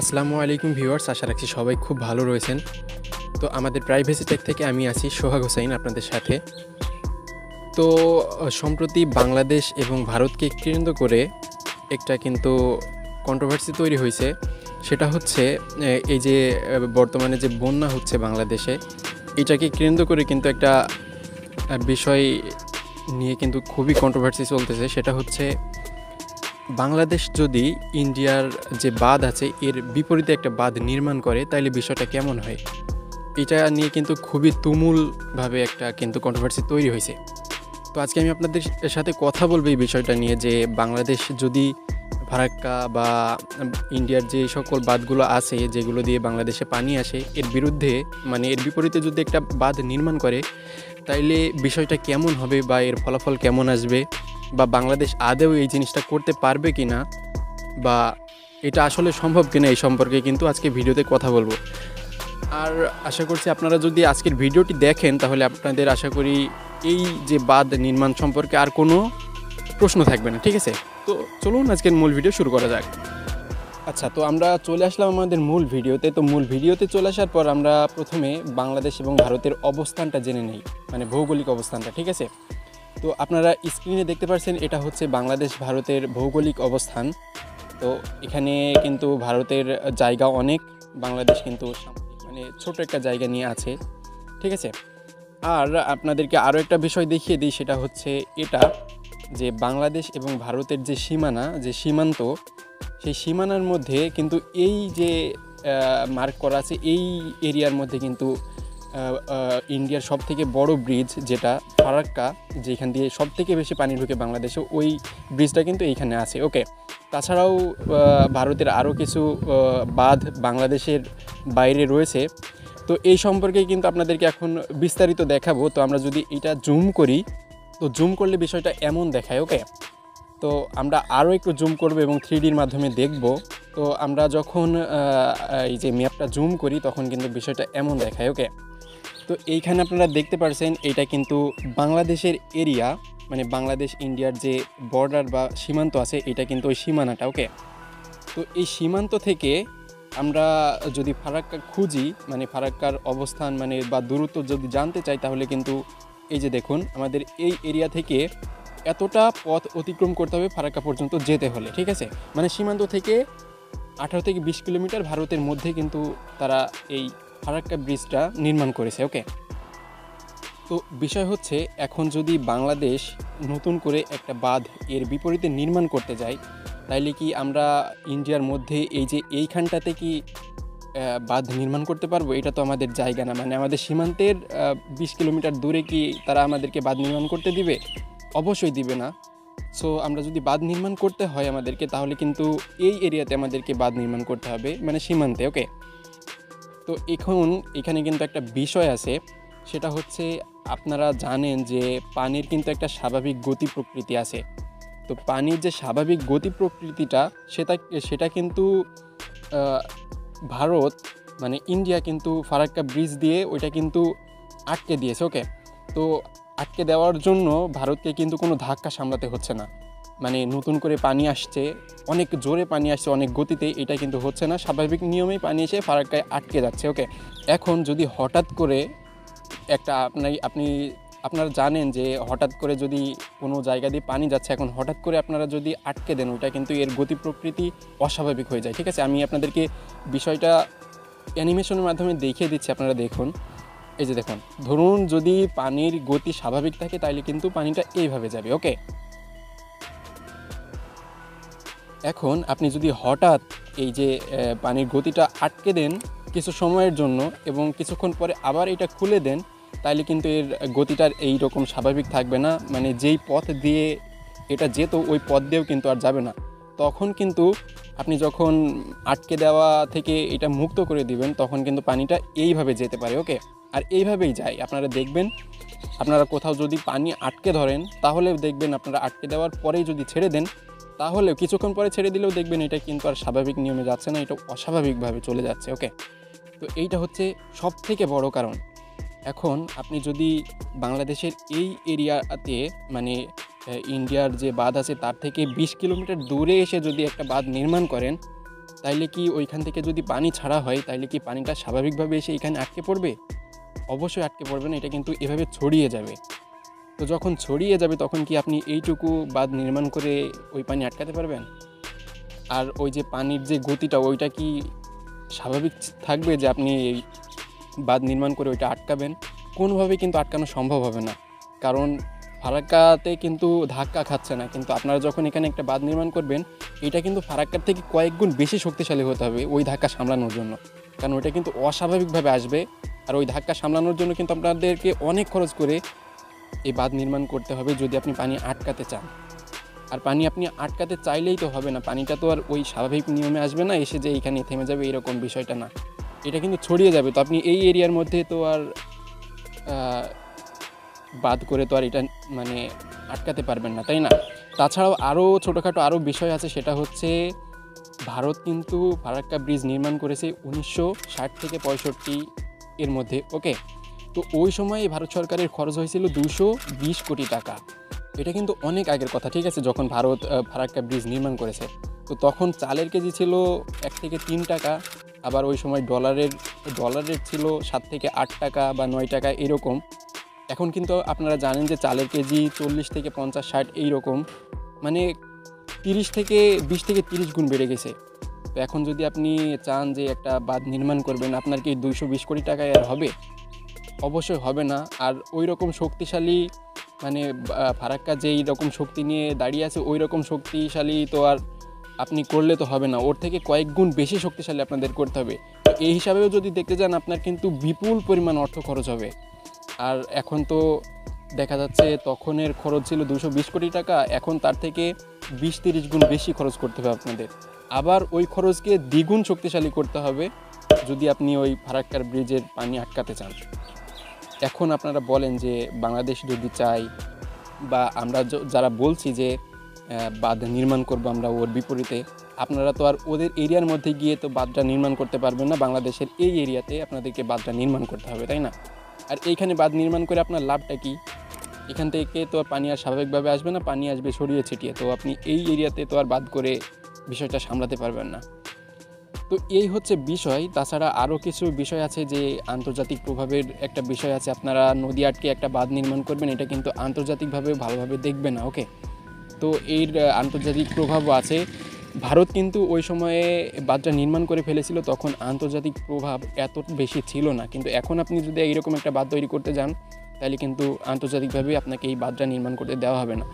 আসসালামু আলাইকুম ভিউয়ার্স, আশা রাখছি সবাই খুব ভালো রয়েছেন। তো আমাদের প্রাইভেসি টেক থেকে আমি আছি সোহাগ হোসাইন আপনাদের সাথে। তো সম্প্রতি বাংলাদেশ এবং ভারতকে কেন্দ্র করে একটা কিন্তু কন্ট্রোভার্সি তৈরি হয়েছে। সেটা হচ্ছে এই যে বর্তমানে যে বন্যা হচ্ছে বাংলাদেশে, এটাকে কেন্দ্র করে কিন্তু একটা বিষয় নিয়ে কিন্তু খুবই কন্ট্রোভার্সি চলতেছে। সেটা হচ্ছে বাংলাদেশ যদি ইন্ডিয়ার যে বাঁধ আছে এর বিপরীতে একটা বাঁধ নির্মাণ করে তাহলে বিষয়টা কেমন হয়। এটা নিয়ে কিন্তু খুবই তুমুলভাবে একটা কিন্তু কন্ট্রোভার্সি তৈরি হয়েছে। তো আজকে আমি আপনাদের সাথে কথা বলবো এই বিষয়টা নিয়ে, যে বাংলাদেশ যদি ফারাক্কা বা ইন্ডিয়ার যে সকল বাঁধগুলো আছে যেগুলো দিয়ে বাংলাদেশে পানি আসে এর বিরুদ্ধে, মানে এর বিপরীতে যদি একটা বাঁধ নির্মাণ করে তাইলে বিষয়টা কেমন হবে বা এর ফলাফল কেমন আসবে, বা বাংলাদেশ আদৌ এই জিনিসটা করতে পারবে কি না, বা এটা আসলে সম্ভব কিনা, এই সম্পর্কে কিন্তু আজকে ভিডিওতে কথা বলবো। আর আশা করছি আপনারা যদি আজকের ভিডিওটি দেখেন তাহলে আপনাদের আশা করি এই যে বাঁধ নির্মাণ সম্পর্কে আর কোনো প্রশ্ন থাকবে না। ঠিক আছে, তো চলুন আজকের মূল ভিডিও শুরু করা যাক। আচ্ছা, তো আমরা চলে আসলাম আমাদের মূল ভিডিওতে। তো মূল ভিডিওতে চলে আসার পর আমরা প্রথমে বাংলাদেশ এবং ভারতের অবস্থানটা জেনে নিই, মানে ভৌগোলিক অবস্থানটা। ঠিক আছে, তো আপনারা স্ক্রিনে দেখতে পাচ্ছেন এটা হচ্ছে বাংলাদেশ ভারতের ভৌগোলিক অবস্থান। তো এখানে কিন্তু ভারতের জায়গা অনেক, বাংলাদেশ কিন্তু মানে ছোট একটা জায়গা নিয়ে আছে। ঠিক আছে, আর আপনাদেরকে আরও একটা বিষয় দেখিয়ে দিই, সেটা হচ্ছে এটা যে বাংলাদেশ এবং ভারতের যে সীমানা, যে সীমান্ত, সেই সীমানার মধ্যে কিন্তু এই যে মার্ক করা আছে এই এরিয়ার মধ্যে কিন্তু ইন্ডিয়ার সবথেকে বড় ব্রিজ যেটা ফারাক্কা, যেখান দিয়ে সবথেকে বেশি পানি ঢুকে বাংলাদেশে, ওই ব্রিজটা কিন্তু এইখানে আছে। ওকে, তাছাড়াও ভারতের আরও কিছু বাঁধ বাংলাদেশের বাইরে রয়েছে। তো এই সম্পর্কে কিন্তু আপনাদেরকে এখন বিস্তারিত দেখাবো। তো আমরা যদি এটা জুম করি, তো জুম করলে বিষয়টা এমন দেখায়। ওকে, তো আমরা আরও একটু জুম করব এবং 3Dর মাধ্যমে দেখব। তো আমরা যখন এই যে ম্যাপটা জুম করি তখন কিন্তু বিষয়টা এমন দেখায়। ওকে, তো এইখানে আপনারা দেখতে পাচ্ছেন এটা কিন্তু বাংলাদেশের এরিয়া, মানে বাংলাদেশ ইন্ডিয়ার যে বর্ডার বা সীমান্ত আছে এটা কিন্তু ওই সীমানাটা। ওকে, তো এই সীমান্ত থেকে আমরা যদি ফারাক্কা খুঁজি, মানে ফারাক্কার অবস্থান মানে বা দূরত্ব যদি জানতে চাই, তাহলে কিন্তু এই যে দেখুন আমাদের এই এরিয়া থেকে এতটা পথ অতিক্রম করতে হবে ফারাক্কা পর্যন্ত যেতে হলে। ঠিক আছে, মানে সীমান্ত থেকে 18 থেকে 20 কিলোমিটার ভারতের মধ্যে কিন্তু তারা এই ফারাক্কা ব্রিজটা নির্মাণ করেছে। ওকে, তো বিষয় হচ্ছে এখন যদি বাংলাদেশ নতুন করে একটা বাঁধ এর বিপরীতে নির্মাণ করতে যায়, তাইলে কি আমরা ইন্ডিয়ার মধ্যে এই যে এইখানটাতে কি বাঁধ নির্মাণ করতে পারবো? এটা তো আমাদের জায়গা না, মানে আমাদের সীমান্তের 20 কিলোমিটার দূরে কি তারা আমাদেরকে বাঁধ নির্মাণ করতে দিবে? অবশ্যই দিবে না। সো আমরা যদি বাঁধ নির্মাণ করতে হয় আমাদেরকে, তাহলে কিন্তু এই এরিয়াতে আমাদেরকে বাঁধ নির্মাণ করতে হবে, মানে সীমান্তে। ওকে, তো এখন এখানে কিন্তু একটা বিষয় আছে, সেটা হচ্ছে আপনারা জানেন যে পানির কিন্তু একটা স্বাভাবিক গতি প্রকৃতি আছে। তো পানির যে স্বাভাবিক গতি প্রকৃতিটা সেটা কিন্তু ভারত, মানে ইন্ডিয়া কিন্তু ফারাক্কা ব্রিজ দিয়ে ওইটা কিন্তু আটকে দিয়েছে। ওকে, তো আটকে দেওয়ার জন্য ভারতকে কিন্তু কোনো ধাক্কা সামলাতে হচ্ছে না, মানে নতুন করে পানি আসছে, অনেক জোরে পানি আসছে, অনেক গতিতে, এটা কিন্তু হচ্ছে না, স্বাভাবিক নিয়মেই পানি এসে ফারাক্কায় আটকে যাচ্ছে। ওকে, এখন যদি হঠাৎ করে একটা আপনারা জানেন যে হঠাৎ করে যদি কোনো জায়গা দিয়ে পানি যাচ্ছে, এখন হঠাৎ করে আপনারা যদি আটকে দেন, ওইটা কিন্তু এর গতি প্রকৃতি অস্বাভাবিক হয়ে যায়। ঠিক আছে, আমি আপনাদেরকে বিষয়টা অ্যানিমেশনের মাধ্যমে দেখিয়ে দিচ্ছি, আপনারা দেখুন। এই যে দেখুন, ধরুন যদি পানির গতি স্বাভাবিক থাকে তাহলে কিন্তু পানিটা এইভাবে যাবে। ওকে, এখন আপনি যদি হঠাৎ এই যে পানির গতিটা আটকে দেন কিছু সময়ের জন্য এবং কিছুক্ষণ পরে আবার এটা খুলে দেন, তাহলে কিন্তু এর গতিটার এই রকম স্বাভাবিক থাকবে না, মানে যেই পথ দিয়ে এটা যেত ওই পথ দিয়েও কিন্তু আর যাবে না। তখন কিন্তু আপনি যখন আটকে দেওয়া থেকে এটা মুক্ত করে দিবেন, তখন কিন্তু পানিটা এইভাবে যেতে পারে। ওকে, আর এইভাবেই যায়। আপনারা দেখবেন, আপনারা কোথাও যদি পানি আটকে ধরেন তাহলে দেখবেন আপনারা আটকে দেওয়ার পরেই যদি ছেড়ে দেন, তাহলেও কিছুক্ষণ পরে ছেড়ে দিলেও দেখবেন এটা কিন্তু আর স্বাভাবিক নিয়মে যাচ্ছে না, এটা অস্বাভাবিকভাবে চলে যাচ্ছে। ওকে, তো এইটা হচ্ছে সবথেকে বড় কারণ। এখন আপনি যদি বাংলাদেশের এই এরিয়াতে, মানে ইন্ডিয়ার যে বাঁধ আছে তার থেকে 20 কিলোমিটার দূরে এসে যদি একটা বাঁধ নির্মাণ করেন, তাইলে কি ওইখান থেকে যদি পানি ছাড়া হয় তাইলে কি পানিটা স্বাভাবিকভাবে এসে এখানে আটকে পড়বে? অবশ্যই আটকে পড়বে না, এটা কিন্তু এভাবে ছড়িয়ে যাবে। তো যখন ছড়িয়ে যাবে তখন কি আপনি এইটুকু বাঁধ নির্মাণ করে ওই পানি আটকাতে পারবেন? আর ওই যে পানির যে গতিটা ওইটা কি স্বাভাবিক থাকবে যে আপনি এই বাঁধ নির্মাণ করে ওইটা আটকাবেন? কোনোভাবেই কিন্তু আটকানো সম্ভব হবে না। কারণ ফারাক্কাতে কিন্তু ধাক্কা খাচ্ছে না, কিন্তু আপনারা যখন এখানে একটা বাঁধ নির্মাণ করবেন, এটা কিন্তু ফারাক্কার থেকে কয়েক গুণ বেশি শক্তিশালী হতে হবে ওই ধাক্কা সামলানোর জন্য। কারণ ওইটা কিন্তু অস্বাভাবিকভাবে আসবে, আর ওই ধাক্কা সামলানোর জন্য কিন্তু আপনাদেরকে অনেক খরচ করে এই বাঁধ নির্মাণ করতে হবে যদি আপনি পানি আটকাতে চান। আর পানি আপনি আটকাতে চাইলেই তো হবে না, পানিটা তো আর ওই স্বাভাবিক নিয়মে আসবে না, এসে যে এইখানে থেমে যাবে এরকম বিষয়টা না, এটা কিন্তু ছড়িয়ে যাবে। তো আপনি এই এরিয়ার মধ্যে তো আর বাদ করে তো আর এটা মানে আটকাতে পারবেন না, তাই না? তাছাড়াও আরও ছোটোখাটো আরও বিষয় আছে, সেটা হচ্ছে ভারত কিন্তু ফারাক্কা ব্রিজ নির্মাণ করেছে 1960 থেকে 65 এর মধ্যে, ওকে? তো ওই সময় ভারত সরকারের খরচ হয়েছিল 220 কোটি টাকা। এটা কিন্তু অনেক আগের কথা, ঠিক আছে? যখন ভারত ফারাক্কা ব্রিজ নির্মাণ করেছে, তো তখন চালের কেজি ছিল 1 থেকে 3 টাকা, আবার ওই সময় ডলারের ছিল 7 থেকে 8 টাকা বা 9 টাকা এরকম। এখন কিন্তু আপনারা জানেন যে চালের কেজি 40 থেকে 50-60 এইরকম, মানে 20 থেকে 30 গুণ বেড়ে গেছে। তো এখন যদি আপনি চান যে একটা বাঁধ নির্মাণ করবেন, আপনার কি 220 কোটি টাকায় আর হবে? অবশ্যই হবে না। আর ওই রকম শক্তিশালী মানে ফারাক্কা যেই রকম শক্তি নিয়ে দাঁড়িয়ে আছে ওই রকম শক্তিশালী তো আর আপনি করলে তো হবে না, ওর থেকে কয়েক গুণ বেশি শক্তিশালী আপনাদের করতে হবে। তো এই হিসাবেও যদি দেখতে যান আপনার কিন্তু বিপুল পরিমাণ অর্থ খরচ হবে। আর এখন তো দেখা যাচ্ছে তখনের খরচ ছিল 220 কোটি টাকা, এখন তার থেকে 20-30 গুণ বেশি খরচ করতে হবে আপনাদের। আবার ওই খরচকে দ্বিগুণ শক্তিশালী করতে হবে যদি আপনি ওই ফারাক্কার ব্রিজের পানি আটকাতে চান। এখন আপনারা বলেন যে বাংলাদেশ যদি চাই বা আমরা যারা বলছি যে বাঁধ নির্মাণ করব আমরা ওর বিপরীতে, আপনারা তো আর ওদের এরিয়ার মধ্যে গিয়ে তো বাঁধটা নির্মাণ করতে পারবেন না, বাংলাদেশের এই এরিয়াতে আপনাদেরকে বাঁধটা নির্মাণ করতে হবে, তাই না? আর এইখানে বাঁধ নির্মাণ করে আপনার লাভটা কি? এখান থেকে তো আর পানি আর স্বাভাবিকভাবে আসবে না, পানি আসবে ছড়িয়ে ছিটিয়ে, তো আপনি এই এরিয়াতে তো আর বাঁধ করে বিষয়টা সামলাতে পারবেন না। তো এই হচ্ছে বিষয়। তাছাড়া আরও কিছু বিষয় আছে, যে আন্তর্জাতিক প্রভাবের একটা বিষয় আছে। আপনারা নদী আটকে একটা বাঁধ নির্মাণ করবেন, এটা কিন্তু আন্তর্জাতিকভাবে ভালোভাবে দেখবে না, ওকে? তো এর আন্তর্জাতিক প্রভাবও আছে। ভারত কিন্তু ওই সময়ে বাঁধটা নির্মাণ করে ফেলেছিল, তখন আন্তর্জাতিক প্রভাব এত বেশি ছিল না। কিন্তু এখন আপনি যদি এইরকম একটা বাঁধ তৈরি করতে যান, তাহলে কিন্তু আন্তর্জাতিকভাবে আপনাকে এই বাঁধটা নির্মাণ করতে দেওয়া হবে না।